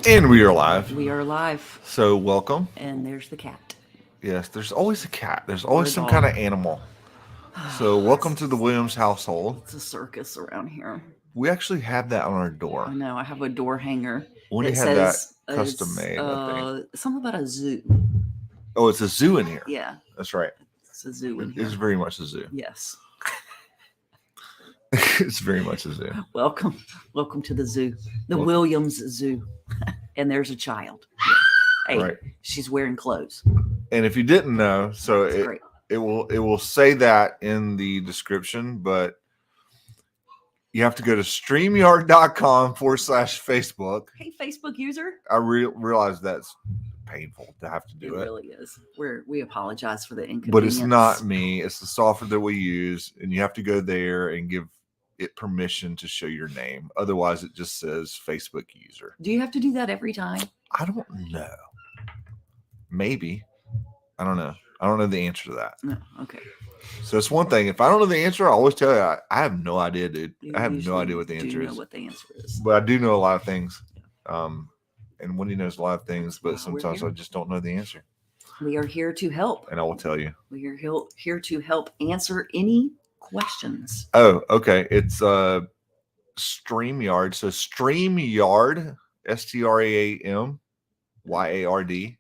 And we are live. We are live, So welcome. and there's the cat. Yes, there's always a cat. There's Or always a some kind dog. of animal. So welcome to the Williams household. It's a circus around here. We actually have that on our I door. know. I have a door hanger When you that had that says custom made, I think. something about a zoo. Oh, it's a zoo in here. Yeah, That's right. it's a zoo in It here. is very much a zoo. Yes. It's very much a zoo. Welcome to the zoo, the Welcome. Williams Zoo. And there's a child. Hey, Right. she's wearing clothes. And if you didn't know, so It's great. it will say that in the description, but you have to go to StreamYard.com/Facebook. Hey, Facebook user. I realize that's painful to have to do it. Really is. We apologize for the inconvenience. But it's not me. It's the software that we use, and you have to go there and give it permission to show your name. Otherwise, it just says Facebook user. Do you have to do that every time? I don't know. Maybe. I don't know. I don't know the answer to that. No. Okay. So it's one thing. If I don't know the answer, I always tell you I have no idea, dude. I have no Usually idea what the answer know is. what the answer is. But I do know a lot of things. And Wendy knows a lot of things, but Well, we're sometimes I here. just don't know the answer. We are here to help. And I will tell you. We are here to help answer any questions. Oh, okay. It's StreamYard. So StreamYard, StreamYard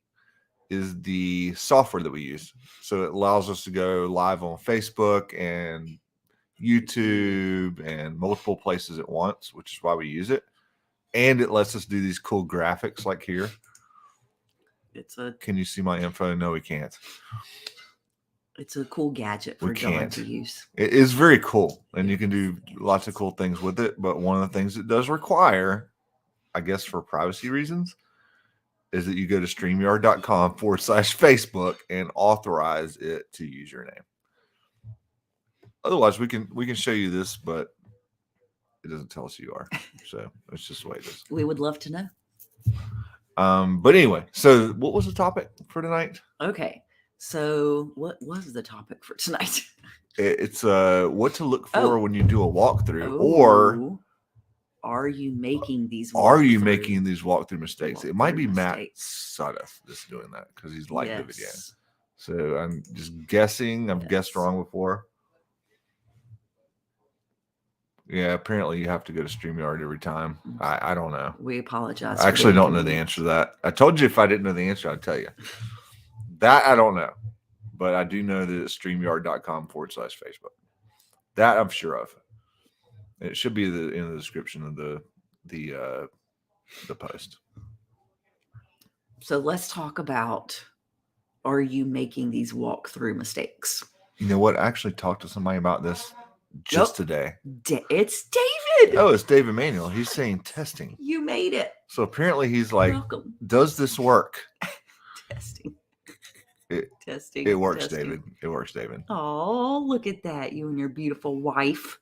is the software that we use. So it allows us to go live on Facebook and YouTube and multiple places at once, which is why we use it. And it lets us do these cool graphics like here. Can you see my info? No, we can't. It's a cool gadget for We John can't. to use. It is very cool, and you can do lots of cool things with it. But one of the things it does require, I guess for privacy reasons, is that you go to StreamYard.com/Facebook and authorize it to use your name. Otherwise, we can show you this, but it doesn't tell us who you are. So it's just the way it is. We would love to know. But anyway, so what was the topic for tonight? Okay. So what was the topic for tonight? It's what to look for when you do a walkthrough, or are you making these walkthrough mistakes? It might be Matt mistakes. Sudduth that's doing that because he's liked the video. Yes. So I'm just guessing. I've guessed wrong before. Yeah, apparently you have to go to StreamYard every time. I don't know. We apologize. I actually don't know the answer to that. I told you if I didn't know the answer, I'd tell you. That I don't know. But I do know that it's StreamYard.com/Facebook. That I'm sure of. It should be in the description of the post. So let's talk about, are you making these walkthrough mistakes? You know what? I actually talked to somebody about this just today. It's David. Oh, it's Dave Emanuel. He's saying testing. You made it. So apparently he's like, welcome. Does this work? Testing. It works, David. It works, David. Oh, look at that. You and your beautiful wife.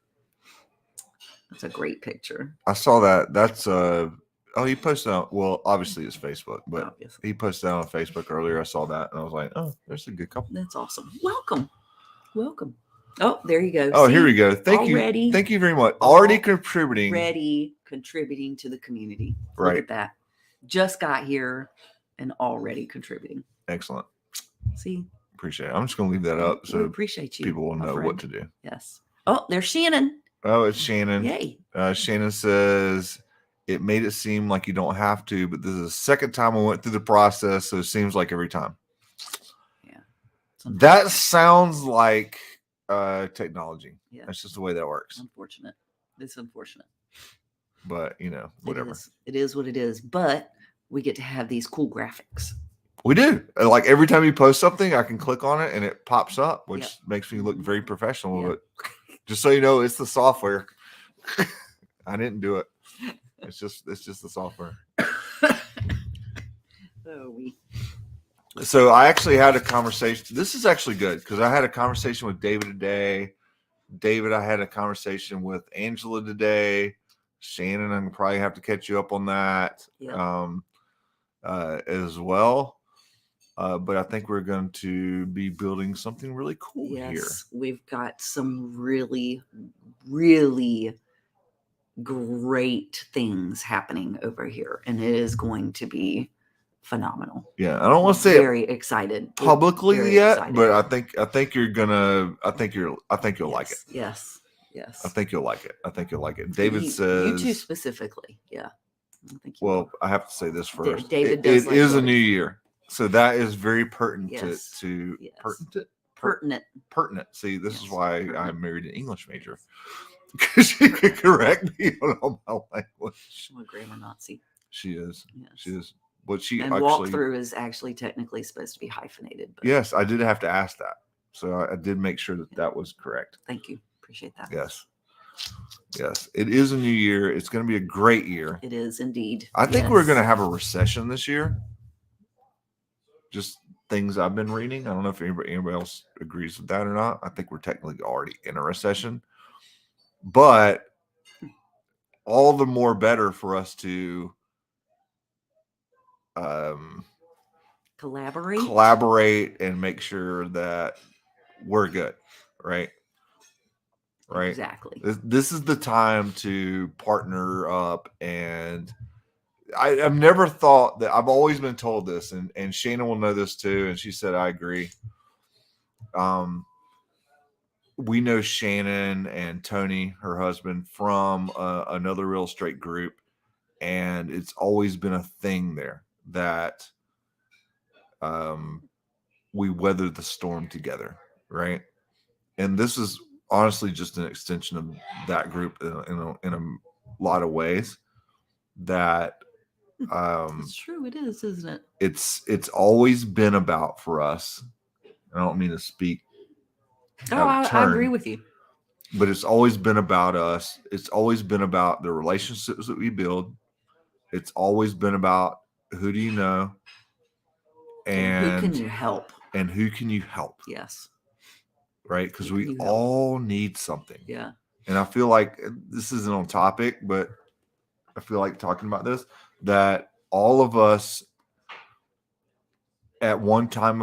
That's a great picture. I saw that. That's he posted on, well, obviously it's Facebook, but Obviously. he posted that on Facebook earlier. I saw that and I was like, oh, there's a good couple. That's awesome. Welcome. Oh, there you go. Oh, here we go. Thank you very much. Already contributing to the community. Right. Look at that. Just got here and already contributing. Excellent. See? Appreciate it. I'm just going to leave that up so we appreciate you, people will know what to do. Yes. Oh, there's Shannon. Oh, it's Shannon. Yay. Shannon says, it made it seem like you don't have to, but this is the second time I went through the process, so it seems like every time. Yeah. That sounds like technology. Yeah. That's just the way that works. Unfortunate. It's unfortunate. But, whatever. It is what it is. But we get to have these cool graphics. We do. Like every time you post something, I can click on it and it pops up, which makes me look very professional. But just so you know, it's the software. I didn't do it. It's just the software. So I actually had a conversation. This is actually good because I had a conversation with David today. I had a conversation with Angela today. Shannon, I'm gonna probably have to catch you up on that as well. But I think we're going to be building something really cool here. We've got some really, really great things happening over here, and it is going to be phenomenal. Yeah, I don't want to say it Very excited. We're publicly very yet, excited. but I think you'll like it. Yes. Yes. I think you'll like it. I think you'll like it. And David says, you two specifically. Yeah. I think you well, will. I have to say this first. David It does like is a building. new year. So that is very pertinent Yes. to Yes. pertinent. Pertinent. See, this is Yes, why pertinent. I married an English major. Because she could correct me on all my language. I'm a grammar Nazi. She is. Yes. She is. But she And actually walkthrough is actually technically supposed to be hyphenated. But yes, I did have to ask that. So I did make sure that was correct. thank you. Appreciate that. Yes. Yes. It is a new year. It's going to be a great year. It is indeed. I think we're going to Yes. have a recession this year. Just things I've been reading. I don't know if anybody else agrees with that or not. I think we're technically already in a recession. But all the more better for us to collaborate and make sure that we're good, right? Right. Exactly. This is the time to partner up, and I've never thought that. I've always been told this, and Shannon will know this too, and she said I agree. We know Shannon and Tony, her husband, from another real estate group, and it's always been a thing there that we weather the storm together, right? And this is honestly just an extension of that group in a lot of ways. That It's true. It is, isn't it? It's always been about for us. I don't mean to speak. I agree with you. But it's always been about us. It's always been about the relationships that we build. It's always been about who do you know, and who can you help? And who can you help? Yes. Right? Because we all need something. Yeah. And I feel like this isn't on topic, but I feel like talking about this, that all of us at one time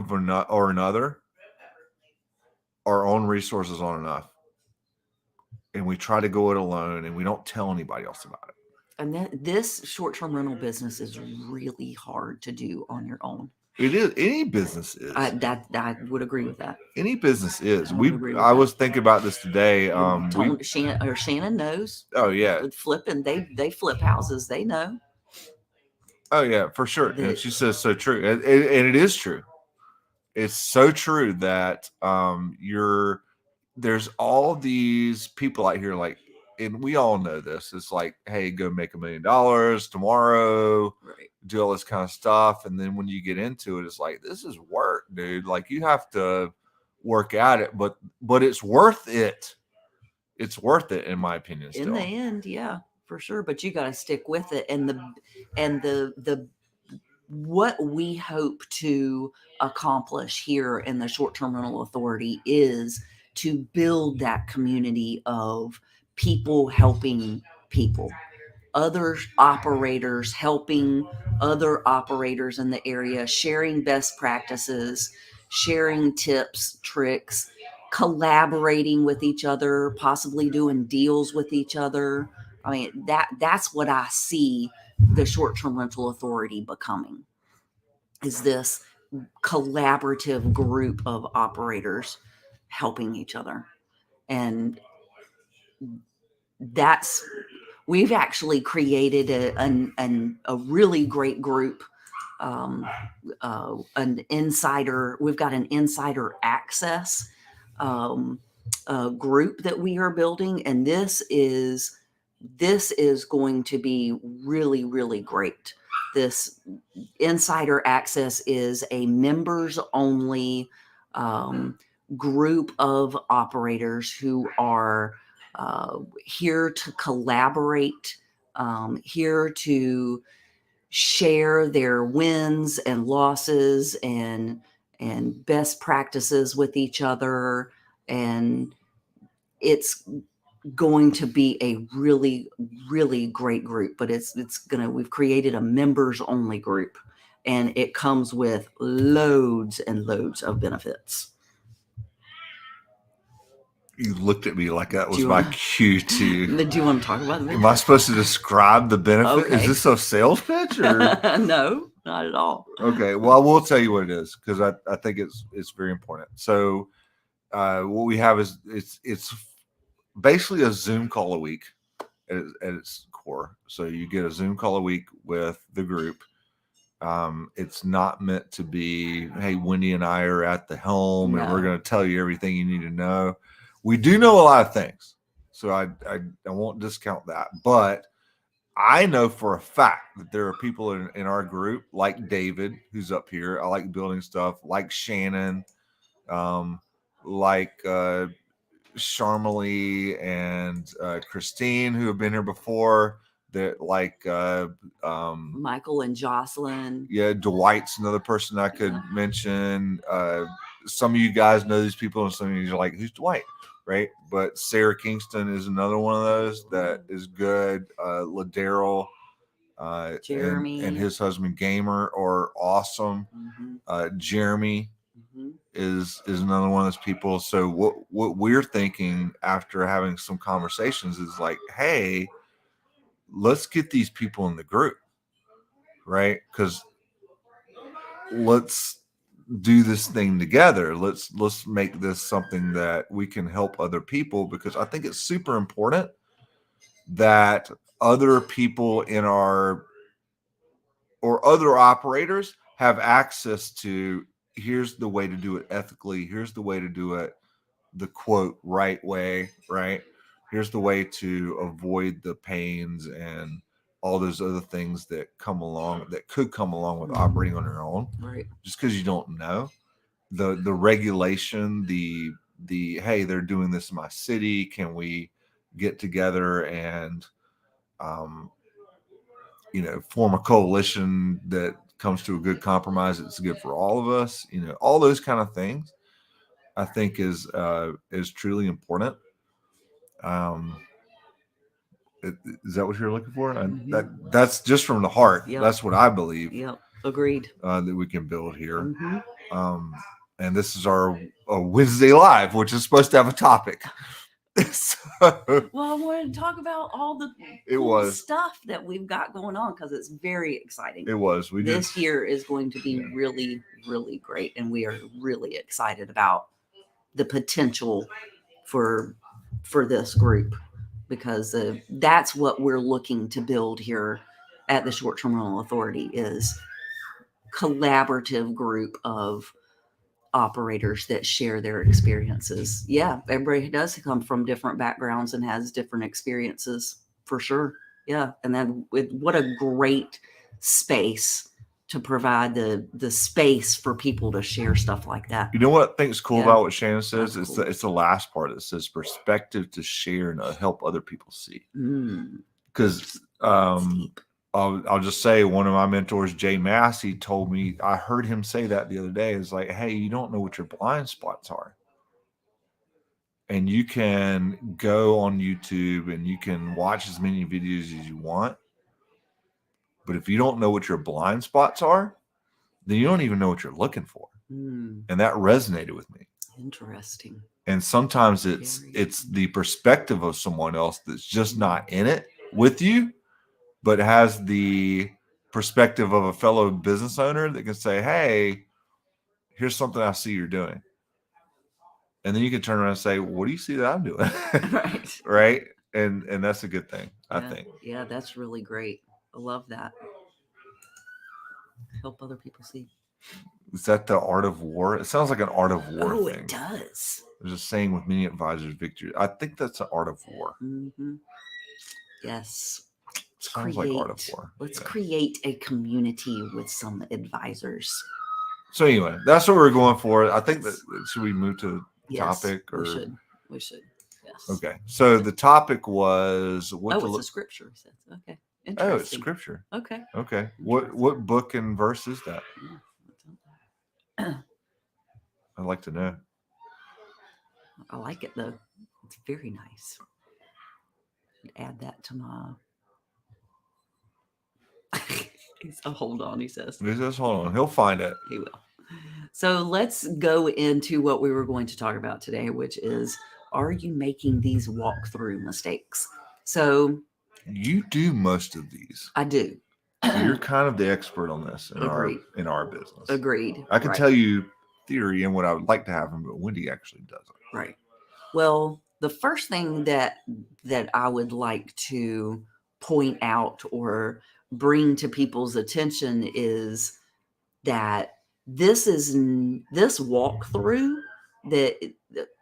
or another, our own resources aren't enough. And we try to go it alone, and we don't tell anybody else about it. And this short-term rental business is really hard to do on your own. It is. Any business is. I would agree with that. Any business is. I was thinking about this today. Shannon knows. Oh yeah. With flipping, they flip houses. They know. Oh yeah, for sure. And she says so true, and it is true. It's so true that there's all these people out here like, and we all know this. It's like, hey, go make $1 million tomorrow. Right. Do all this kind of stuff. And then when you get into it, it's like, this is work, dude. Like, you have to work at it, but it's worth it. It's worth it, in my opinion. Still. In the end, yeah, for sure. But you got to stick with it. And the what we hope to accomplish here in the Short-Term Rental Authority is to build that community of people helping people, other operators helping other operators in the area, sharing best practices, sharing tips, tricks, collaborating with each other, possibly doing deals with each other. I mean, that's what I see the Short-Term Rental Authority becoming, is this collaborative group of operators helping each other. And we've actually created a really great group, an insider. We've got an insider access group that we are building, and this is going to be really, really great. This insider access is a members only group of operators who are here to collaborate, here to share their wins and losses and best practices with each other. And it's going to be a really, really great group, but we've created a members only group, and it comes with loads and loads of benefits. You looked at me like that was you my wanna- cue to. Do you want to talk about the Am I supposed to describe the benefit? Okay. Is this a sales pitch or? No, not at all. Okay, well, I will tell you what it is because I think it's very important. So, what we have is it's basically a Zoom call a week at its core. So you get a Zoom call a week with the group. It's not meant to be, hey, Wendy and I are at the helm and we're No. going to tell you everything you need to know. We do know a lot of things, so I won't discount that, but I know for a fact that there are people in our group like David, who's up here. I like building stuff, like Shannon, like Sharmalee and Christine, who have been here before. That like Michael and Jocelyn. yeah, Dwight's another person I could mention. Some of you guys know these people, and some of you are like, who's Dwight? Right? But Sarah Kingston is another one of those that is good. Ladero, Jeremy. and his husband Gamer are awesome. Jeremy is another one of those people. So what we're thinking after having some conversations is like, hey, let's get these people in the group, right? Because let's do this thing together. Let's make this something that we can help other people, because I think it's super important that other people in our or other operators have access to, here's the way to do it ethically, here's the way to do it the quote right way, right? Here's the way to avoid the pains and all those other things that come along, that could come along with operating on your own. Right. Just because you don't know the regulation, the hey, they're doing this in my city. Can we get together and form a coalition that comes to a good compromise that's good for all of us? All those kind of things I think is truly important. Is that what you're looking for? That's just from the heart. Yep. That's what I believe. Yep. Agreed. That we can build here. And this is our Wednesday Live, which is supposed to have a topic. Well, I wanted to talk about all the stuff that we've got going on, because it's very exciting. It was. This year is going to be really, really great, and we are really excited about the potential for this group, because that's what we're looking to build here at the Short-Term Rental Authority, is collaborative group of operators that share their experiences. Yeah, everybody does come from different backgrounds and has different experiences, for sure. Yeah, and then what a great space to provide the space for people to share stuff like that. You know what I think is cool Yeah. about what Shannon says? That's It's cool. it's the last part that says perspective to share and help other people see. Because I'll just say, one of my mentors, Jay Massey, told me, I heard him say that the other day, is like, hey, you don't know what your blind spots are. And you can go on YouTube and you can watch as many videos as you want. But if you don't know what your blind spots are, then you don't even know what you're looking for. And that resonated with me. Interesting. And sometimes it's the perspective of someone else that's just not in it with you, but has the perspective of a fellow business owner that can say, hey, here's something I see you're doing. And then you can turn around and say, what do you see that I'm doing? Right. Right. And that's a good thing, I think. Yeah, that's really great. I love that. Help other people see. Is that the art of war? It sounds like an art of war thing. It does. There's a saying with many advisors, victory. I think that's the art of war. Yes. Sounds like art of war. Let's create a community with some advisors. So anyway, that's what we're going for. I think that, should we move to the topic? Or we should. Yes. Okay. So the topic was it's a scripture. Okay. Oh, it's scripture. Okay. Okay. What book and verse is that? I'd like to know. I like it though. It's very nice. Should add that to my. Hold on, he says. He says, hold on. He'll find it. He will. So let's go into what we were going to talk about today, which is are you making these walkthrough mistakes? So You do most of these. I do. So you're kind of the expert on this in Agreed. our business. Agreed. I can Right. tell you theory and what I would like to happen, but Wendy actually doesn't. Right. Well, the first thing that I would like to point out or bring to people's attention is that this walkthrough that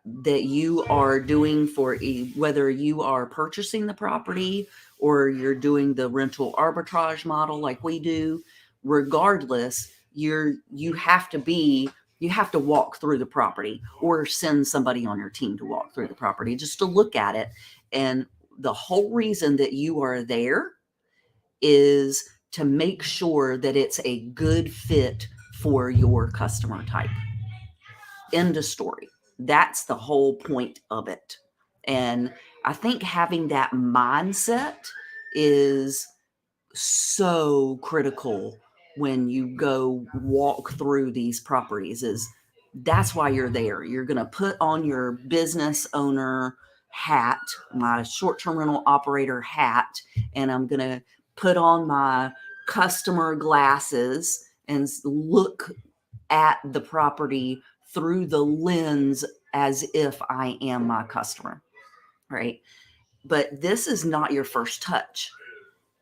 that you are doing for whether you are purchasing the property or you're doing the rental arbitrage model like we do, regardless, you have to walk through the property or send somebody on your team to walk through the property just to look at it. And the whole reason that you are there is to make sure that it's a good fit for your customer type. End of story. That's the whole point of it. And I think having that mindset is so critical when you go walk through these properties. Is that's why you're there. You're going to put on your business owner hat, my short-term rental operator hat, and I'm going to put on my customer glasses and look at the property through the lens as if I am my customer, right? But this is not your first touch.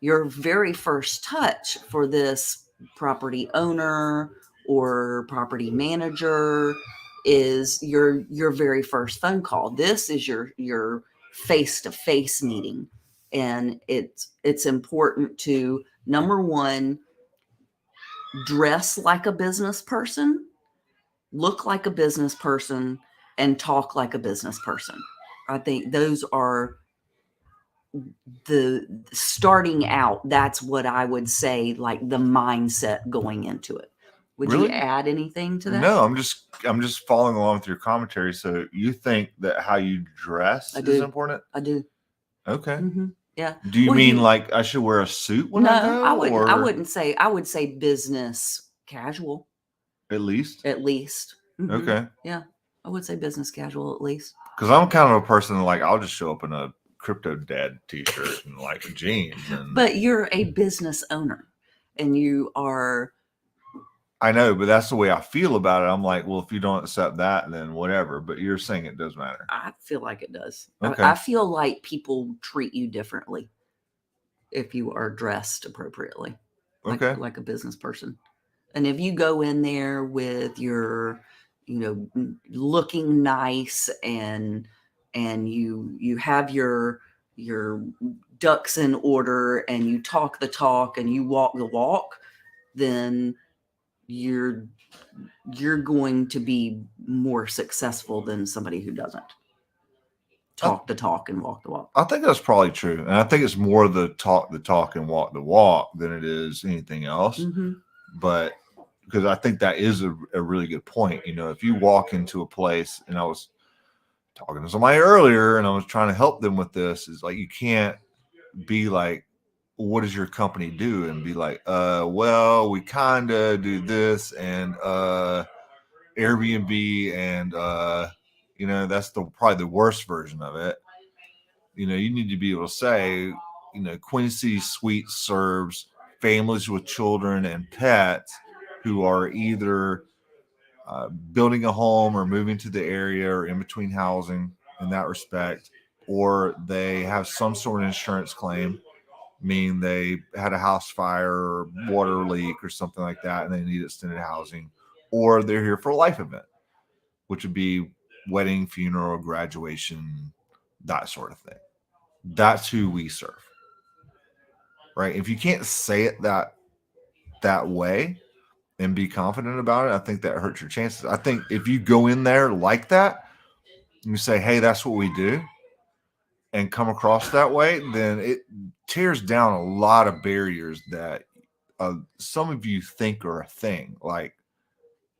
Your very first touch for this property owner or property manager is your very first phone call. This is your face-to-face meeting. And it's important to, number one, dress like a business person, look like a business person, and talk like a business person. I think those are the starting out. That's what I would say, like the mindset going into it. Would you Really? add anything to that? No, I'm just following along with your commentary. So you think that how you dress I is do. important? I do. Okay. Yeah. Do you Well, mean like I should wear a suit when I go? I wouldn't. I or wouldn't say. I would say business casual at least? at least. Okay. Yeah, I would say business casual at least. Because I'm kind of a person like I'll just show up in a crypto dad t-shirt and like jeans. And But you're a business owner, and you are. I know, but that's the way I feel about it. I'm like, well, if you don't accept that, then whatever. But you're saying it does matter. I feel like it does. Okay. I feel like people treat you differently if you are dressed appropriately, like a business person. And if you go in there with your, looking nice and you have your ducks in order and you talk the talk and you walk the walk, then you're going to be more successful than somebody who doesn't talk the talk and walk the walk. I think that's probably true. And I think it's more the talk and walk the walk than it is anything else. But because I think that is a really good point. If you walk into a place, and I was talking to somebody earlier and I was trying to help them with this, is like, you can't be like, what does your company do? And be like, well, we kind of do this and Airbnb and that's probably the worst version of it. You need to be able to say, Queen City Suites serves families with children and pets who are either building a home or moving to the area or in between housing in that respect, or they have some sort of insurance claim, meaning they had a house fire or water leak or something like that and they need extended housing, or they're here for a life event, which would be wedding, funeral, graduation, that sort of thing. That's who we serve, right? If you can't say it that way and be confident about it, I think that hurts your chances. I think if you go in there like that and you say, hey, that's what we do, and come across that way, then it tears down a lot of barriers that some of you think are a thing, like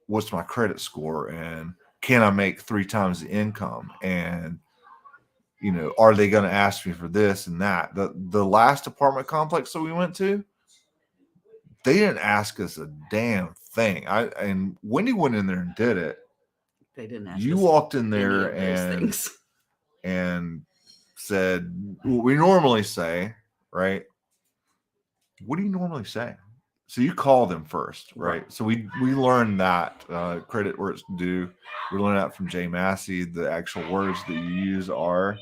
what's my credit score and can I make 3 times the income, and are they going to ask me for this and that? The last apartment complex that we went to, they didn't ask us a damn thing. And Wendy went in there and did it. They didn't ask You us walked in any there of those and things. and said what we normally say, right? What do you normally say? So you call them first, right? So we learned that credit where it's due. We learned that from Jay Massey. The actual words that you use are,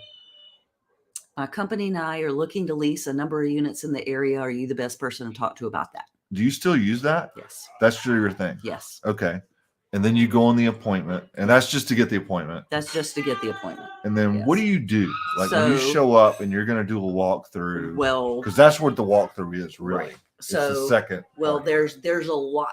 My company and I are looking to lease a number of units in the area. Are you the best person to talk to about that? do you still use that? Yes. That's your thing. Yes. Okay. And then you go on the appointment, and that's just to get the appointment. That's just to get the appointment. And then what do you do? Like when you So- show up and you're going to do a walkthrough, Well, because that's what the walkthrough is really. right. It's the So, second. well, part. there's a lot.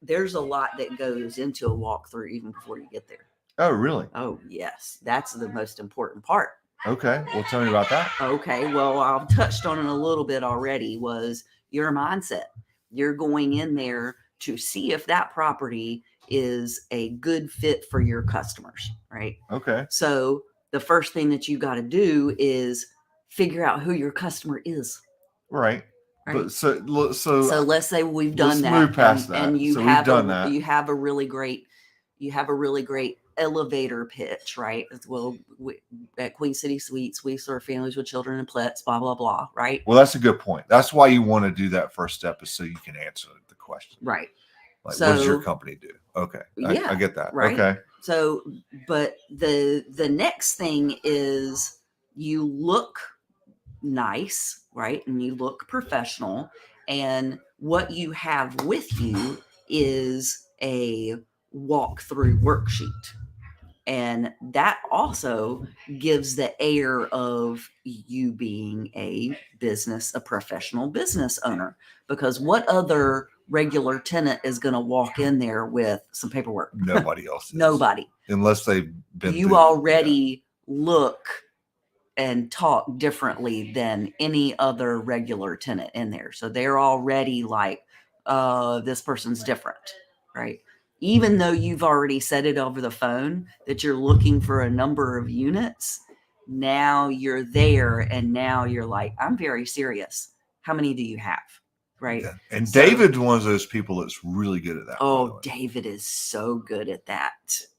There's a lot that goes into a walkthrough even before you get there. Oh, really? Oh, yes. That's the most important part. Okay. Well, tell me about that. Okay. Well, I've touched on it a little bit already, was your mindset. You're going in there to see if that property is a good fit for your customers, right? Okay. So the first thing that you got to do is figure out who your customer is. Right. Right. But so Let's say we've done let's that, move past that. and you So we've have done that. you have a really great elevator pitch, right? Well, at Queen City Suites, we serve families with children and pets, blah blah blah, right? Well, that's a good point. That's why you want to do that first step, is so you can answer the question. Right. Like, what does your So- company do? Okay. Yeah, I get that. right. Okay. So, but the next thing is you look nice, right? And you look professional. And what you have with you is a walkthrough worksheet. And that also gives the air of you being a professional business owner. Because what other regular tenant is going to walk in there with some paperwork? Nobody else. Is. Nobody. Unless they've been. You through- already look and talk differently than any other regular tenant in there. So they're already like, this person's different, right? Even though you've already said it over the phone that you're looking for a number of units, now you're there and now you're like, I'm very serious. How many do you have? Right. Yeah. And So- David's one of those people that's really good at that. by the Oh, way. David is so good at that.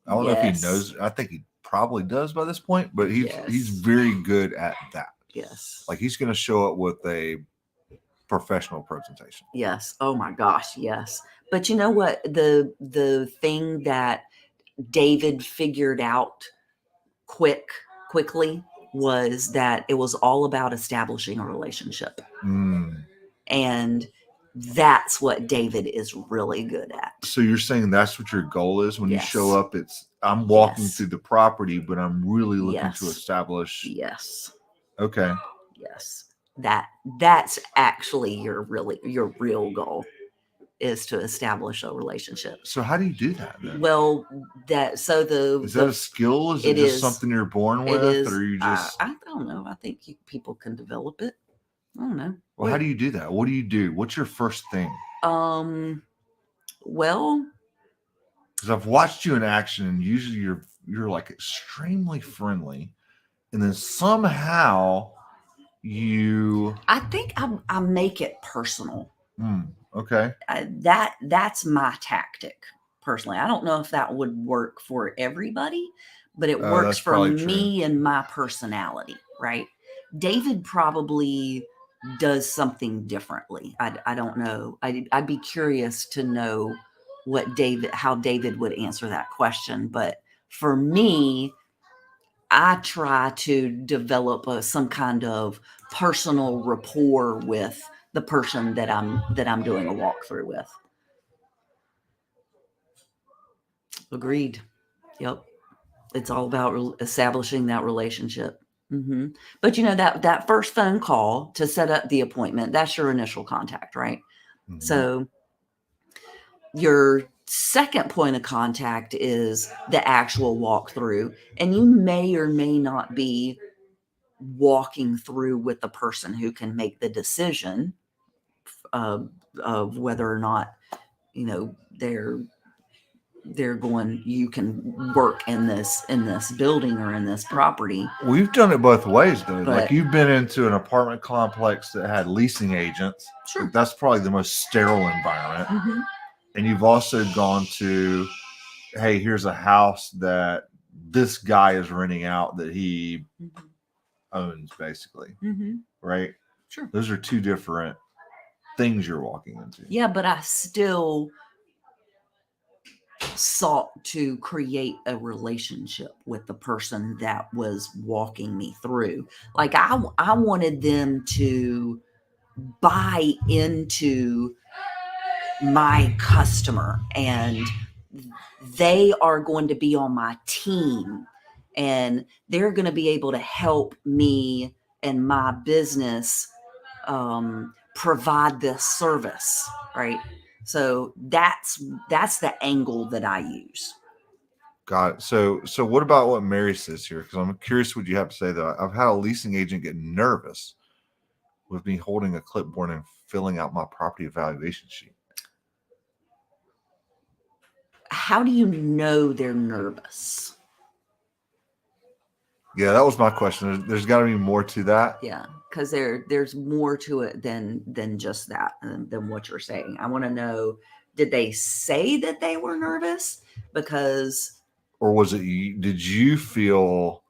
I don't know if he Yes. knows. I think he probably does by this point, but he's Yes. very good at that. Yes. Like he's going to show up with a professional presentation. Yes. Oh my gosh, yes. But you know what? The thing that David figured out quickly was that it was all about establishing a relationship. Mm. And that's what David is really good at. So you're saying that's what your goal is when you show Yes. up? It's I'm walking Yes. through the property, but I'm really looking Yes. to establish. Yes. Okay. Yes. That's actually your real goal, is to establish a relationship. So how do you do that then? Well, is that a skill? Is it it just is. something you're born it with, is, or you just? I don't know. I think people can develop it. I don't know. Well, how do you do that? What do you do? What's your first thing? Well, Because I've watched you in action, and usually you're like extremely friendly, and then somehow you. I think I make it personal. Okay. That's my tactic personally. I don't know if that would work for everybody, but it works that's for probably true. me and my personality, right? David probably does something differently. I don't know. I'd be curious to know how David would answer that question. But for me, I try to develop some kind of personal rapport with the person that I'm doing a walkthrough with. Agreed. Yep. It's all about establishing that relationship. But you know, that first phone call to set up the appointment, that's your initial contact, right? Mhm. So your second point of contact is the actual walkthrough, and you may or may not be walking through with the person who can make the decision of whether or not, you know, you can work in this building or in this property. We've done it both ways, though. Like But- you've been into an apartment complex that had leasing agents. Sure. That's probably the most sterile environment. Mhm. And you've also gone to, hey, here's a house that this guy is renting out that he Mhm. owns, basically, Mhm. right? Sure. Those are two different things you're walking into. Yeah, but I still sought to create a relationship with the person that was walking me through. Like I wanted them to buy into my customer, and they are going to be on my team, and they're going to be able to help me and my business provide this service, right? So that's the angle that I use. Got it. So what about what Mary says here? Because I'm curious what you have to say, though. I've had a leasing agent get nervous with me holding a clipboard and filling out my property evaluation sheet. How do you know they're nervous? Yeah, that was my question. There's got to be more to that. Yeah, because there's more to it than just that, than what you're saying. I want to know, did they say that they were nervous? Because Or was it did you feel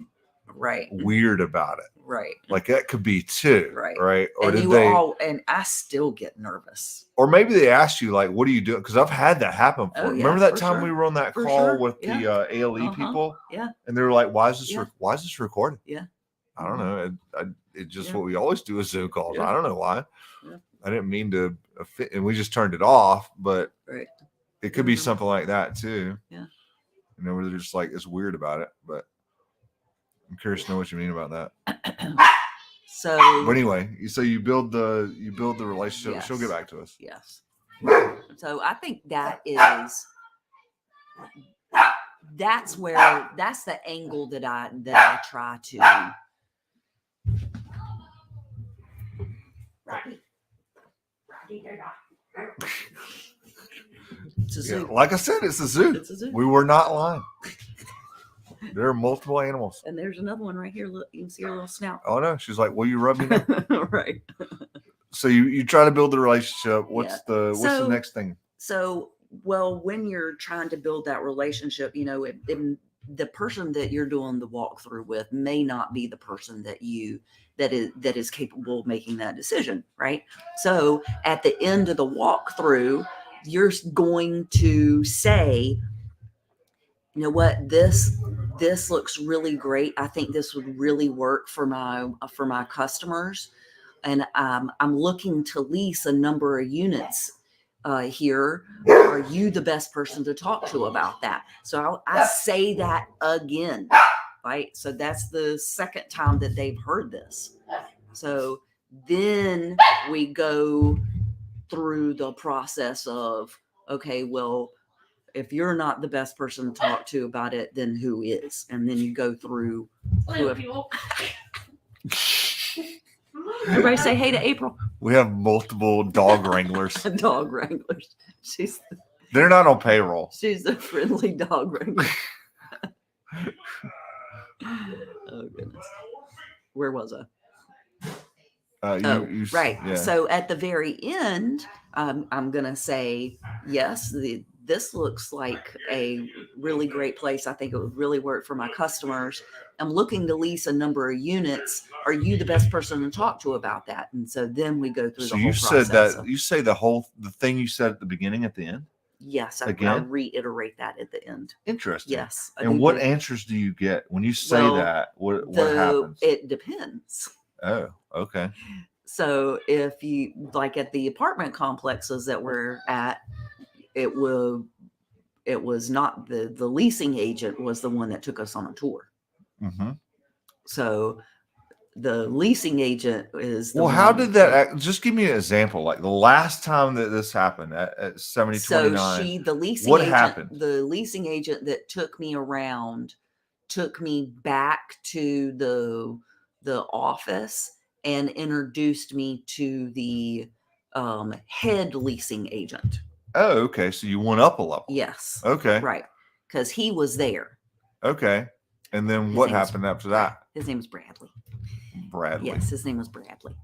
right, weird about it? right, Like that could be too, Right. right? Or and did you they? all, and I still get nervous. Or maybe they asked you, like, what are you doing? Because I've had that happen before. Oh, yeah, Remember that for time sure. we were on that For call sure. with Yeah. the ALE Uh-huh. people? Yeah. And they were like, why is this Yeah. why is this recorded? Yeah. I don't know. It's just Yeah. what we always do with Zoom calls. Yeah. I don't know why. Yeah. I didn't mean to and we just turned it off, but Right. it could be Mhm. something like that too. Yeah. You know, where they're just like, it's weird about it, but I'm curious to know what you mean about that. So But anyway, so you build the relationship. She'll get Yes. back to us. yes. So I think that's the angle that I try to. It's a Yeah, zoo. like I said, it's a zoo. It's a zoo. We were not lying. There are multiple animals. And there's another one right here. Look, you can see her little snout. Oh no, she's like, "Will you rub me now?" Right. So you try to build the relationship. What's Yeah. the So- next thing? So, well, when you're trying to build that relationship, you know, the person that you're doing the walkthrough with may not be the person that is capable of making that decision, right? So, at the end of the walkthrough, you're going to say, you know what, this looks really great. I think this would really work for my customers, and I'm looking to lease a number of units here. Are you the best person to talk to about that? So I say that again, right? So that's the second time that they've heard this. So then we go through the process of, okay, well, if you're not the best person to talk to about it, then who is? And then you go through whoever. Everybody say hey to April. We have multiple dog wranglers. Dog wranglers. They're not on payroll. She's a friendly dog wrangler. Oh goodness. Where was I? Right. Yeah. So at the very end, I'm gonna say yes. This looks like a really great place. I think it would really work for my customers. I'm looking to lease a number of units. Are you the best person to talk to about that? And so then we go through So the whole you process. said that you say the thing you said at the beginning at the end. Yes, I Again? reiterate that at the end. Interesting. Yes. I And do what do- answers do you get when you say Well, that? What happens? It depends. Oh, okay. So if you like at the apartment complexes that we're at, it was not the leasing agent was the one that took us on a tour. Mm-hmm. So the leasing agent is the Well, how one did that just give me an example? Like the last time that this happened at 7029. the leasing what agent, happened? The leasing agent that took me around took me back to the office and introduced me to the head leasing agent. Oh, okay. So you went up a level. Yes. Okay. Right. Because he was there. Okay. And then His what name was happened after that? His name was Bradley. Bradley. Yes, his name was Bradley.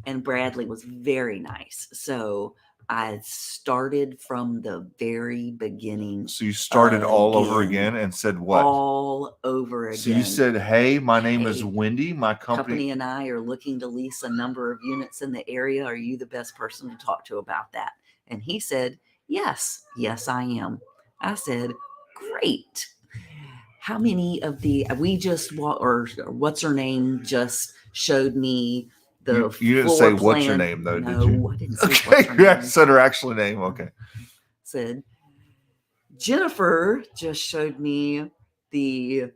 And Bradley was very nice. So I started from the very beginning So you started all over again. again and said what? All over again. So you said, "Hey, my name is Hey, Wendy. My company and I are looking to lease a number of units in the area. Are you the best person to talk to about that?" And he said, "Yes, yes, I am." I said, "Great. How many of the we just or what's her name just showed me the You didn't floor say plan." what's your name though, did you? No, I didn't say Okay, what's her you name. said her actual name. Okay. Said, "Jennifer just showed me the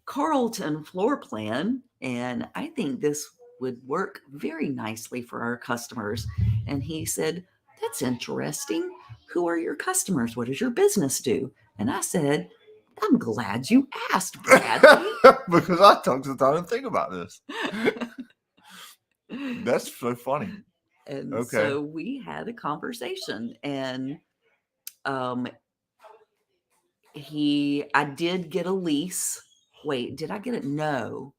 Carlton floor plan, and I think this would work very nicely for our customers." And he said, "That's interesting. Who are your customers? What does your business do?" And I said, "I'm glad you asked, Bradley." Because I took the time to think about this. That's so funny. And Okay. so we had a conversation, and I did get a lease. Wait, did I get it? No,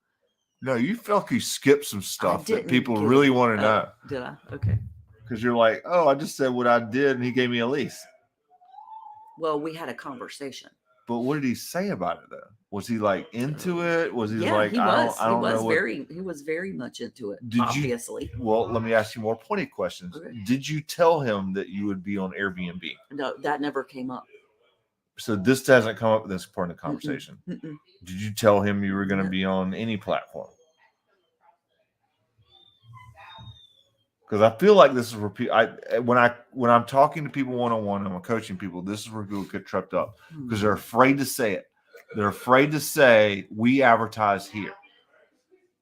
No, you felt like you skipped some I stuff that didn't people get really it. want to Oh, know. did I? Okay. Because you're like, "Oh, I just said what I did and he gave me a lease." Well, we had a conversation. But what did he say about it though? Was he like into it? Was he Yeah, like, he I was. don't know what. He was very much into it. Did you? Obviously, Well, let me ask you more pointed questions. Okay. Did you tell him that you would be on Airbnb? no, that never came up. So this hasn't come up in this part of the conversation. Mm-mm. Did you tell him you were going to No. be on any platform? Because I feel like this is repeat. When I'm talking to people one on one, and I'm coaching people. This is where people get tripped up because they're afraid to say it. They're afraid to say we advertise here,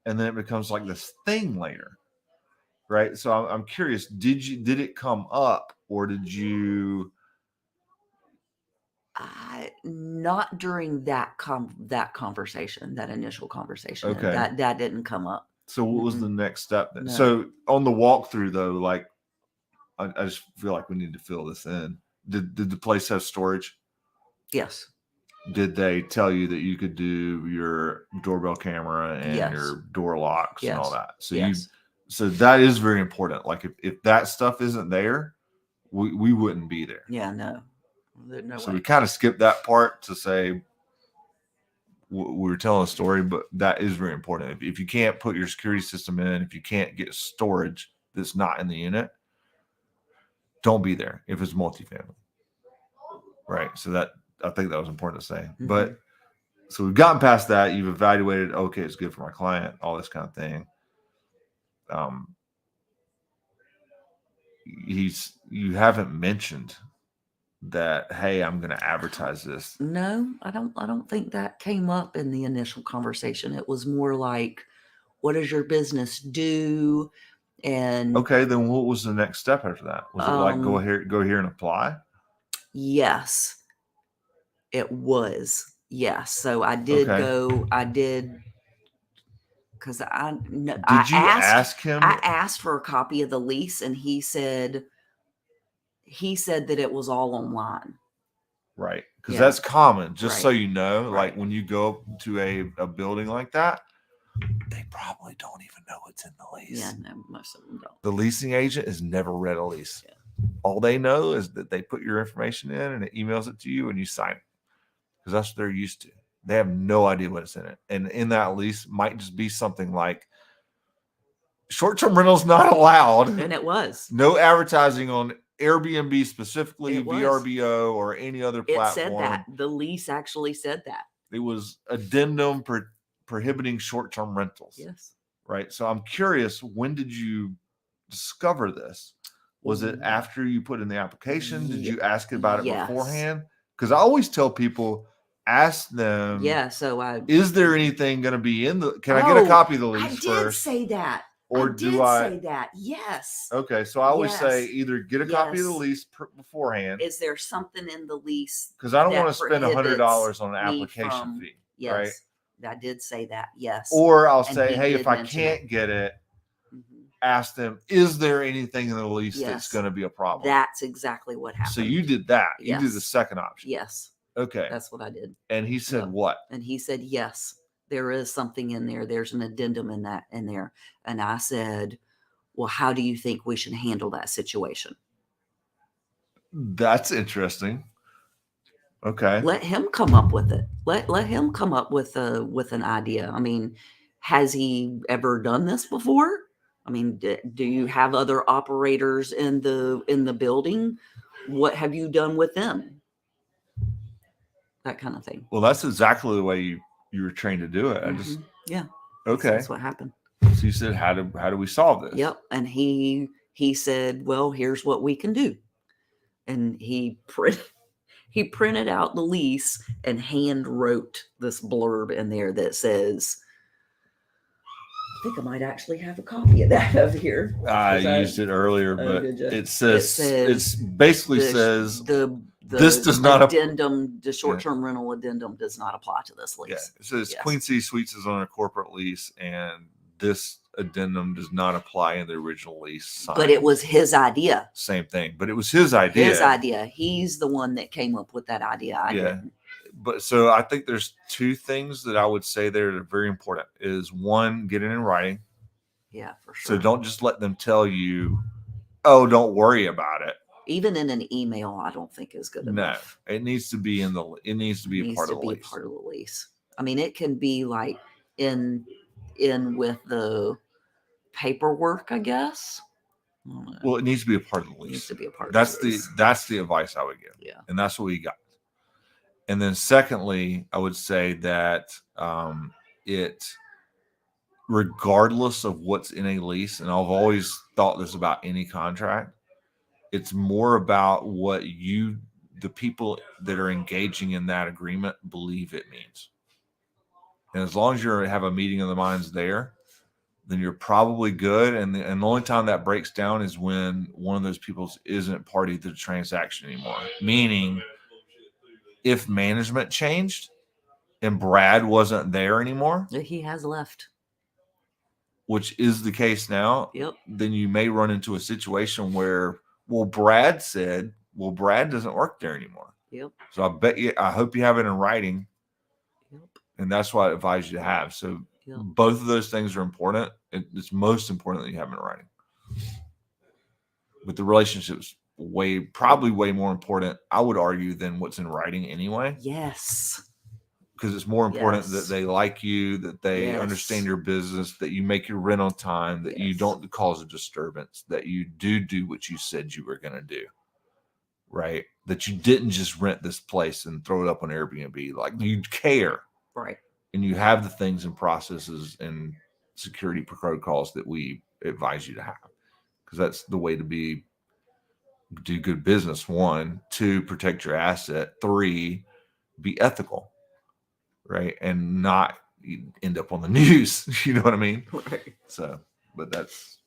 and then it becomes like this thing later, right? So I'm curious. Did it come up, or did you? Not during that conversation, that initial conversation. Okay. That didn't come up. So what was the next step then? No. So on the walkthrough though, like I just feel like we need to fill this in. Did the place have storage? Yes. Did they tell you that you could do your doorbell camera and Yes. your door locks and all Yes. that? So Yes. so that is very important. Like if that stuff isn't there, we wouldn't be there. Yeah. No. No So way. we kind of skipped that part to say we were telling a story, but that is very important. If you can't put your security system in, if you can't get storage that's not in the unit, don't be there if it's multifamily. Right. So that I think that was important to say. Mhm. But so we've gotten past that. You've evaluated, okay, it's good for my client, all this kind of thing. You haven't mentioned that, hey, I'm going to advertise this. No, I don't think that came up in the initial conversation. It was more like, what does your business do? And Okay, then what was the next step after that? Was it like go here and apply? yes, it was. Yes. So I did Okay. go, I did because Did you ask him? I asked for a copy of the lease, and he said that it was all online. Right. Because Yeah. that's common, just so Right. you know. Right. Like when you go up to a building like that, they probably don't even know what's in the lease. Yeah, no, most of them don't. The leasing agent has never read a lease. Yeah. All they know is that they put your information in and it emails it to you and you sign it because that's what they're used to. They have no idea what's in it. And in that lease might just be something like short-term rentals not allowed. And it was. No advertising on Airbnb specifically, It was. VRBO, or any other platform. It said that. The lease actually said that. It was addendum prohibiting short-term rentals. Yes. Right. So I'm curious, when did you discover this? Was it after you put in the application? Did you ask about it Yes. beforehand? Because I always tell people, ask them. Yeah. So is there anything going to be in the? Can I get a copy of the lease I did first? say that. Or do I say that? Yes. Okay, so I always say Yes. either get a copy of the Yes. lease beforehand, Is there something in the lease? because I don't that want to spend $100 on an me application from- fee, Yes. right? I did say that. Yes. Or I'll And say, he hey, did if I mention can't get it, Mhm. ask them, is there anything in the lease that's Yes. going to be a problem? That's exactly what happened. So you did that. You did the Yes. second option. Yes, Okay. that's what I did. And he said Yep. what? And he said, yes, there is something in there. There's an addendum in there. And I said, well, how do you think we should handle that situation? That's interesting. Okay. Let him come up with it. Let him come up with an idea. I mean, has he ever done this before? I mean, do you have other operators in the building? What have you done with them? That kind of thing. Well, that's exactly the way you were trained to do it. I just Yeah. okay. That's what happened. So you said, how do we solve this? Yep. And he said, well, here's what we can do. And he printed out the lease and hand wrote this blurb in there that says, I think I might actually have a copy of that over here. I used it earlier, but did ya? it says It it's basically the, says the this does not addendum, the short-term rental addendum does not apply to this lease. yeah, it says Yes. Queen City Suites is on a corporate lease, and this addendum does not apply in the original lease. Signed. But it was his idea. Same thing, but it was his idea. His idea. He's the one that came up with that idea. I didn't. But so I think there's two things that I would say there that are very important. Is one, get it in writing. Yeah, for sure. So don't just let them tell you, oh, don't worry about it. Even in an email, I don't think is good enough. No, it needs to be it needs to be a part of the lease. Part of the lease. I mean, it can be like in with the paperwork, I guess. I don't know. Well, it needs to be a part of the It needs lease. to be a part That's of the lease. that's the advice I would give. Yeah. And that's what we got. And then secondly, I would say that it, regardless of what's in a lease, and I've always thought this about any contract, it's more about what the people that are engaging in that agreement believe it means. And as long as you have a meeting of the minds there, then you're probably good. And the only time that breaks down is when one of those people isn't party to the transaction anymore. Meaning, if management changed and Brad wasn't there anymore, He has left. which is the case now, Yep. then you may run into a situation where, Brad doesn't work there anymore. Yep. So I hope you have it in writing. Yep. And that's what I advise you to have. So Yep. both of those things are important. It's most important that you have it in writing. But the relationship's probably way more important, I would argue, than what's in writing anyway. Yes. Because it's more important Yes. that they like you, that they Yes. understand your business, that you make your rent on time, that you Yes. don't cause a disturbance, that you do what you said you were going to do, right? That you didn't just rent this place and throw it up on Airbnb. Like, you care. Right. And you have the things and processes and security protocols that we advise you to have. Because that's the way to do good business. 1, 2, protect your asset. 3, be ethical. Right. And not end up on the news. You know what I mean? Right. So, but that's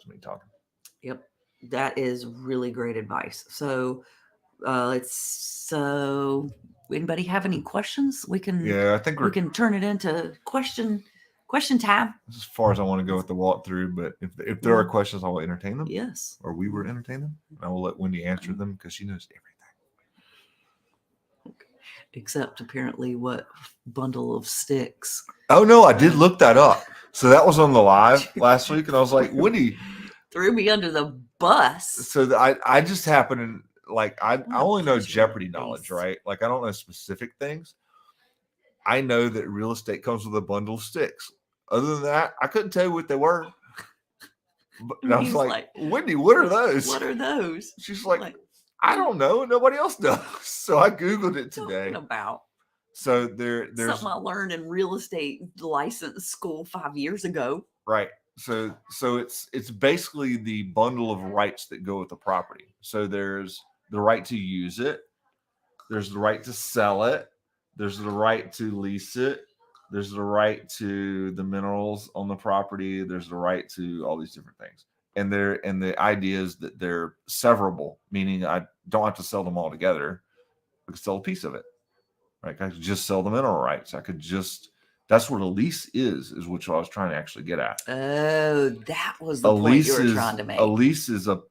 me talking. Yep. That is really great advice. So anybody have any questions? We can I think we can turn it into question time. as far as I want to go with the walkthrough, but if there are questions, I will entertain them. Yes. Or we will entertain them. And I will let Wendy answer them because she knows everything. Except apparently what bundle of sticks. Oh no, I did look that up. So that was on the live last week, and I was like, Wendy Threw me under the bus. So I just happen to I only know punch you in Jeopardy the knowledge, face. right? Like, I don't know specific things. I know that real estate comes with a bundle of sticks. Other than that, I couldn't tell you what they were. But and I was He's like, Wendy, what are those? What are those? She's like, I don't know. Nobody else does. So I Googled it today. Talking about So there's something I learned in real estate license school 5 years ago. right. So it's basically the bundle of rights that go with the property. So there's the right to use it. There's the right to sell it. There's the right to lease it. There's the right to the minerals on the property. There's the right to all these different things. And the idea is that they're severable, meaning I don't have to sell them all together. I could sell a piece of it. Right? I could just sell the mineral rights. That's what a lease is what I was trying to actually get at. Oh, that was the point you were trying to make. A lease is a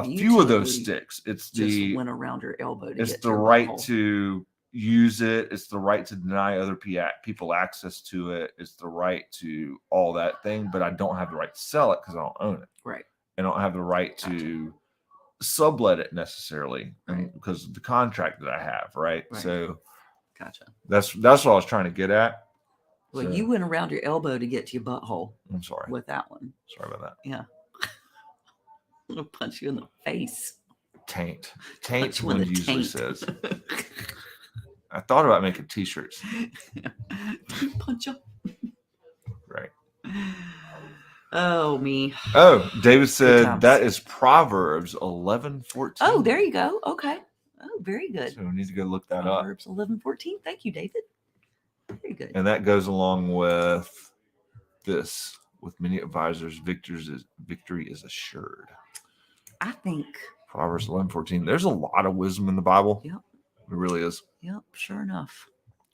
few of those sticks. It's just went around your elbow. It's the right to use it. It's the right to deny other people access to it. It's the right to all that thing, but I don't have the right to sell it because I don't own it. Right. I don't have the right to sublet it necessarily, Right. because of the contract that I have, right? Right. So Gotcha. that's what I was trying to get at. Well, So, you went around your elbow to get to your butthole I'm sorry. with that one. Sorry about that. Yeah. I'm gonna punch you in the face. Taint. Punch Taint, you in one the usually taint. says. I thought about making t-shirts. Punch up. Right. Oh, me. Oh, David said times. that is Proverbs 11:14. Oh, there you go. Okay. Oh, very good. So we need to go look that up. Proverbs 11:14. Thank you, David. Very good. And that goes along with this. With many advisors, victory is assured. I think. Proverbs 11:14. There's a lot of wisdom in the Bible. Yep. It really is. Yep. Sure enough.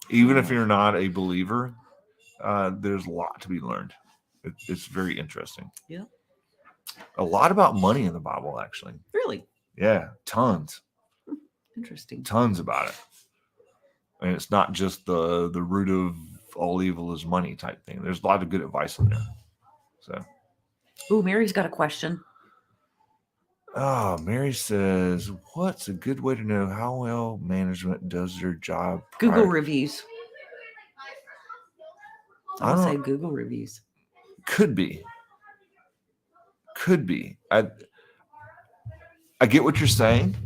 Even if you're not a believer, there's a lot to be learned. It's very interesting. Yep. A lot about money in the Bible, actually. Really? Yeah, tons. Interesting. Tons about it. And it's not just the root of all evil is money type thing. There's a lot of good advice in there. So. Oh, Mary's got a question. Oh, Mary says, what's a good way to know how well management does their job? Google reviews. I would say Google reviews. Could be. I get what you're saying,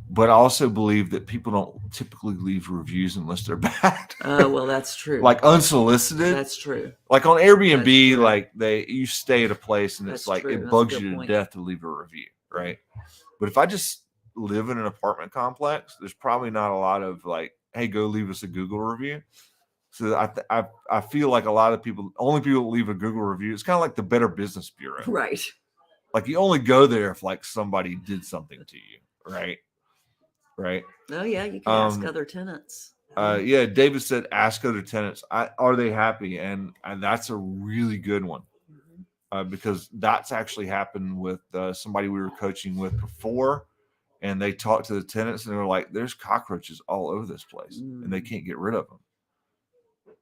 but I also believe that people don't typically leave reviews unless they're bad. Well, that's true. Like unsolicited. That's true. Like on Airbnb, like you stay at a place and it's like it bugs you to death to leave a review, right? But if I just live in an apartment complex, there's probably not a lot of like, hey, go leave us a Google review. So I feel like a lot of people, only people that leave a Google review, it's kind of like the Better Business Bureau. Right. Like you only go there if like somebody did something to you, right? Right. Oh yeah, you can ask other tenants. Yeah, David said ask other tenants. Are they happy? And that's a really good one. Because that's actually happened with somebody we were coaching with before, and they talked to the tenants and they were like, there's cockroaches all over this place and they can't get rid of them.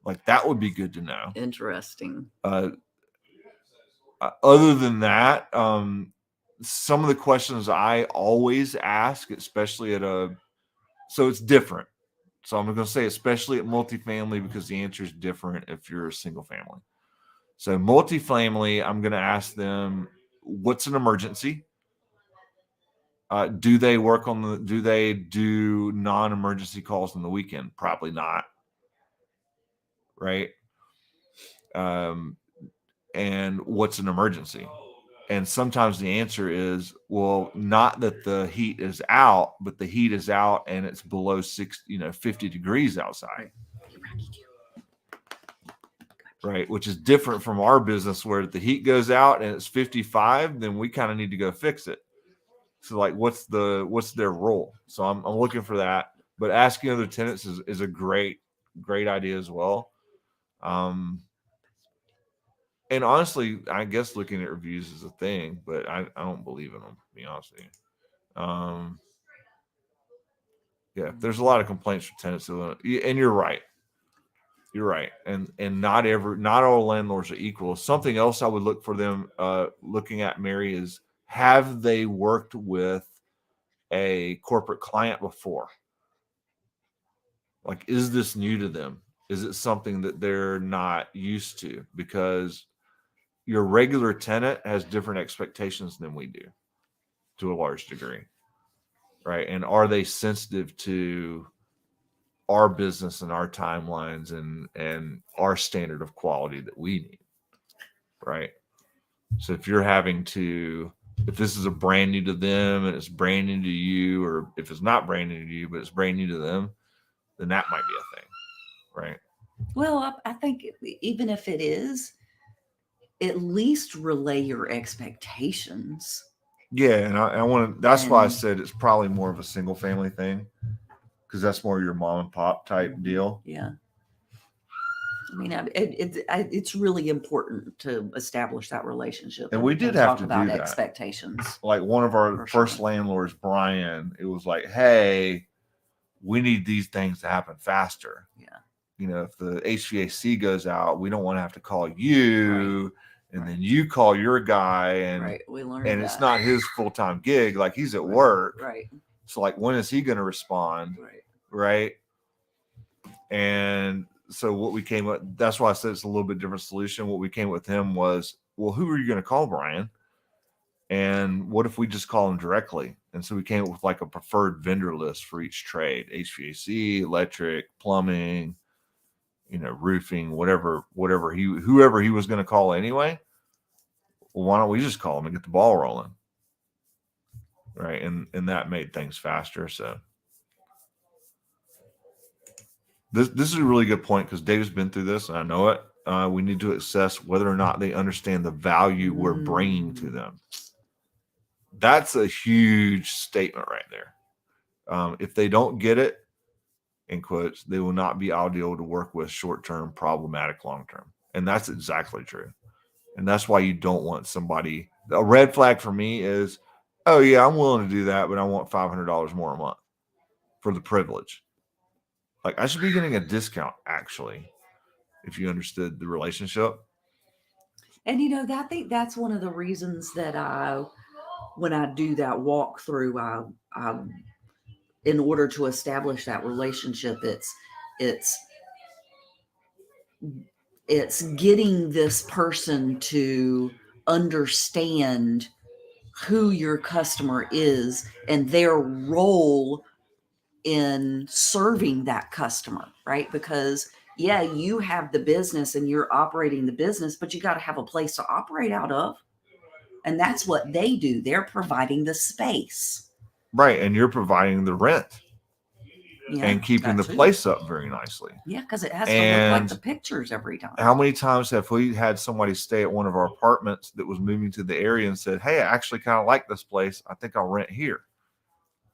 Like that would be good to know. Interesting. Other than that, some of the questions I always ask, especially so it's different. So I'm going to say, especially at multifamily, because the answer is different if you're a single family. So multifamily, I'm going to ask them, what's an emergency? Do they do non-emergency calls on the weekend? Probably not. Right. And what's an emergency? And sometimes the answer is, well, not that the heat is out, but the heat is out and it's below 50 degrees outside. Right. Which is different from our business where the heat goes out and it's 55, then we kind of need to go fix it. So like, what's their role? So I'm looking for that, but asking other tenants is a great idea as well. And honestly, I guess looking at reviews is a thing, but I don't believe in them, to be honest with you. Yeah, there's a lot of complaints from tenants, and you're right. You're right, and not all landlords are equal. Something else I would look for them looking at, Mary, is have they worked with a corporate client before? Like, is this new to them? Is it something that they're not used to? Because your regular tenant has different expectations than we do to a large degree, right? And are they sensitive to our business and our timelines and our standard of quality that we need, right? So if this is a brand new to them and it's brand new to you, or if it's not brand new to you, but it's brand new to them, then that might be a thing, right? Well, I think even if it is, at least relay your expectations. Yeah, and I want to. That's why I said it's probably more of a single family thing, because that's more your mom and pop type deal. Yeah. I mean, it's really important to establish that relationship. And we did have to do that. Expectations. Like one of our first landlords, Brian, it was like, hey, we need these things to happen faster. Yeah. If the HVAC goes out, we don't want to have to call you. Right. and then Right. you call your guy, and Right. We learned and that. it's not his full-time gig. Like, he's at work. Right. So like, when is he going to respond? Right. Right. And so what we came with, that's why I said it's a little bit different solution. What we came with him was, well, who are you going to call, Brian? And what if we just call him directly? And so we came up with like a preferred vendor list for each trade: HVAC, electric, plumbing, roofing, whoever he was going to call anyway. Well, why don't we just call him and get the ball rolling? Right. And that made things faster. So this is a really good point, because Dave's been through this and I know it. We need to assess whether or not they understand the value we're bringing to them. That's a huge statement right there. If they don't get it, in quotes, they will not be ideal to work with short-term, problematic long-term. And that's exactly true. And that's why you don't want somebody. A red flag for me is, oh yeah, I'm willing to do that, but I want $500 more a month for the privilege. Like, I should be getting a discount, actually, if you understood the relationship. And I think that's one of the reasons that when I do that walkthrough, I in order to establish that relationship, it's getting this person to understand who your customer is and their role in serving that customer, right? Because yeah, you have the business and you're operating the business, but you got to have a place to operate out of. And that's what they do. They're providing the space. Right. And you're providing the rent. Yeah, and keeping the place up very nicely. Yeah, because it has to look like the pictures every time. How many times have we had somebody stay at one of our apartments that was moving to the area and said, hey, I actually kind of like this place. I think I'll rent here.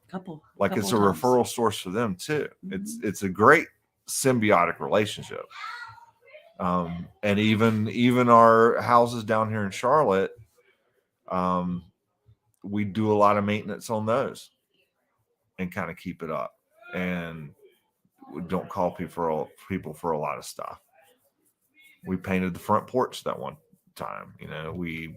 Couple It's a times. referral source for them too. Mm-hmm. It's a great symbiotic relationship. And even our houses down here in Charlotte, we do a lot of maintenance on those and kind of keep it up. And we don't call people for a lot of stuff. We painted the front porch that one time. We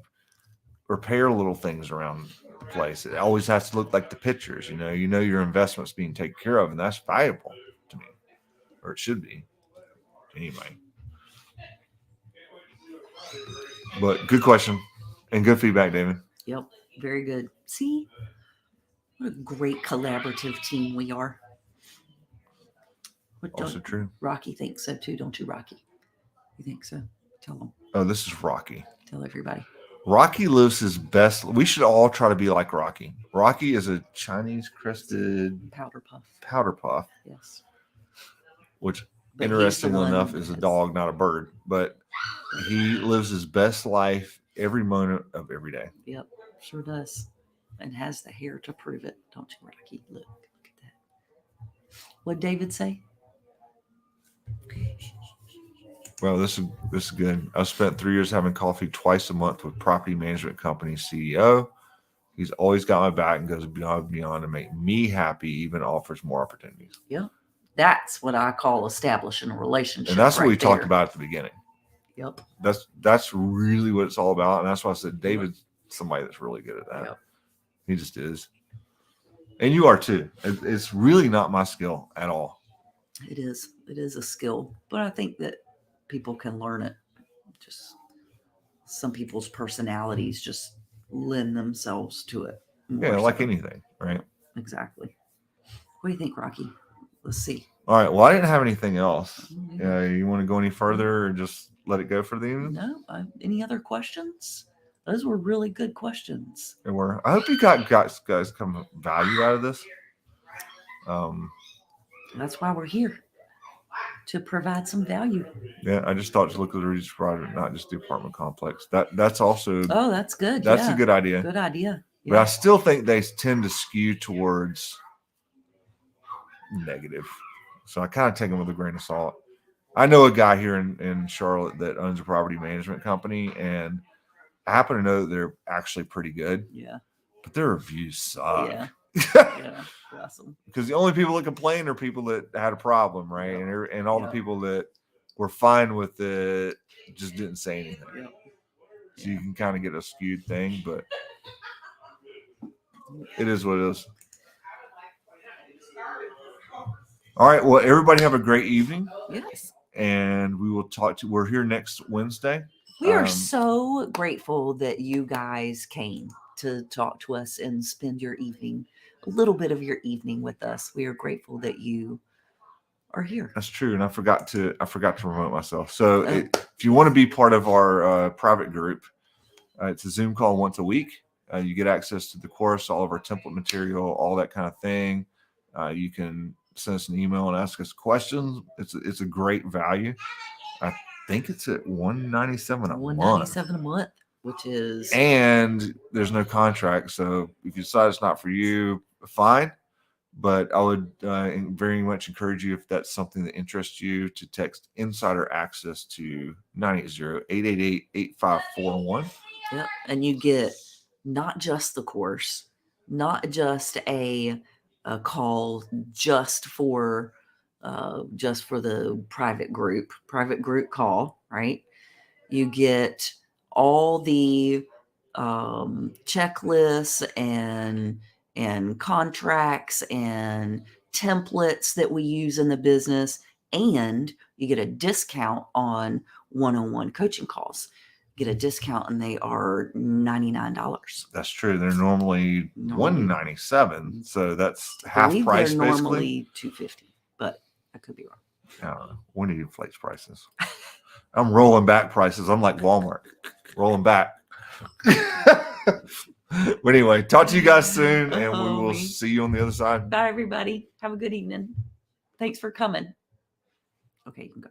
repair little things around the place. It always has to look like the pictures. Your investment's being taken care of, and that's valuable to me, or it should be. Anyway, but good question and good feedback, David. Yep, very good. See, what a great collaborative team we are. Also true. Rocky thinks so too, don't you, Rocky? You think so? Tell them. Oh, this is Rocky. Tell everybody. Rocky lives his best. We should all try to be like Rocky. Rocky is a Chinese crested powder puff. Yes. Which, interestingly enough, is a dog, not a bird. But he lives his best life every moment of every day. Yep, sure does. And has the hair to prove it. Don't you, Rocky? Look at that. What'd David say? Well, this is good. I've spent 3 years having coffee twice a month with property management company CEO. He's always got my back and goes beyond and beyond to make me happy, even offers more opportunities. Yeah. That's what I call establishing a relationship. And that's what we talked about at the beginning. Yep. That's really what it's all about. And that's why I said David's somebody that's really good at that. Yep. He just is. And you are too. It's really not my skill at all. It is. It is a skill. But I think that people can learn it. Just some people's personalities just lend themselves to it. Yeah, like anything, right? Exactly. What do you think, Rocky? Let's see. All right. Well, I didn't have anything else. You want to go any further or just let it go for the evening? No. Any other questions? Those were really good questions. They were. I hope you guys come value out of this. That's why we're here. To provide some value. Yeah, I just thought to look at the Regis project, not just the apartment complex. That's also. Oh, that's good. That's a good idea. Good idea. Yeah. But I still think they tend to skew towards negative. So I kind of take them with a grain of salt. I know a guy here in Charlotte that owns a property management company, and I happen to know that they're actually pretty good. Yeah. But their reviews suck. Yeah. Yeah. Awesome. Because the only people that complain are people that had a problem, right? Yeah. And all the people that were fine with it just didn't say anything. Yeah. So you can kind of get a skewed thing, but it is what it is. All right. Well, everybody have a great evening, Yes. and we will talk to. We're here next Wednesday. We are so grateful that you guys came to talk to us and spend your evening, a little bit of your evening with us. We are grateful that you are here. That's true, and I forgot to promote myself. So Oh. if you want to be part of our private group, it's a Zoom call once a week. You get access to the course, all of our template material, all that kind of thing. You can send us an email and ask us questions. It's a great value. I think it's at $197 a month. $197 a month, which is And there's no contract, so if you decide it's not for you, fine. But I would very much encourage you, if that's something that interests you, to text Insider Access to 980-888-8541. Yep. And you get not just the course, not just a call just for the private group call, right? You get all the checklists and contracts and templates that we use in the business, and you get a discount on one-on-one coaching calls. Get a discount, and they are $99. That's true. They're normally $197, so that's half Believe price. they're Basically, normally $250, but I could be wrong. I don't know. We need inflates prices. I'm rolling back prices. I'm like Walmart, rolling back. But anyway, talk to you guys soon, and we will see you on the other side. Bye, everybody. Have a good evening. Thanks for coming. Okay, you can go.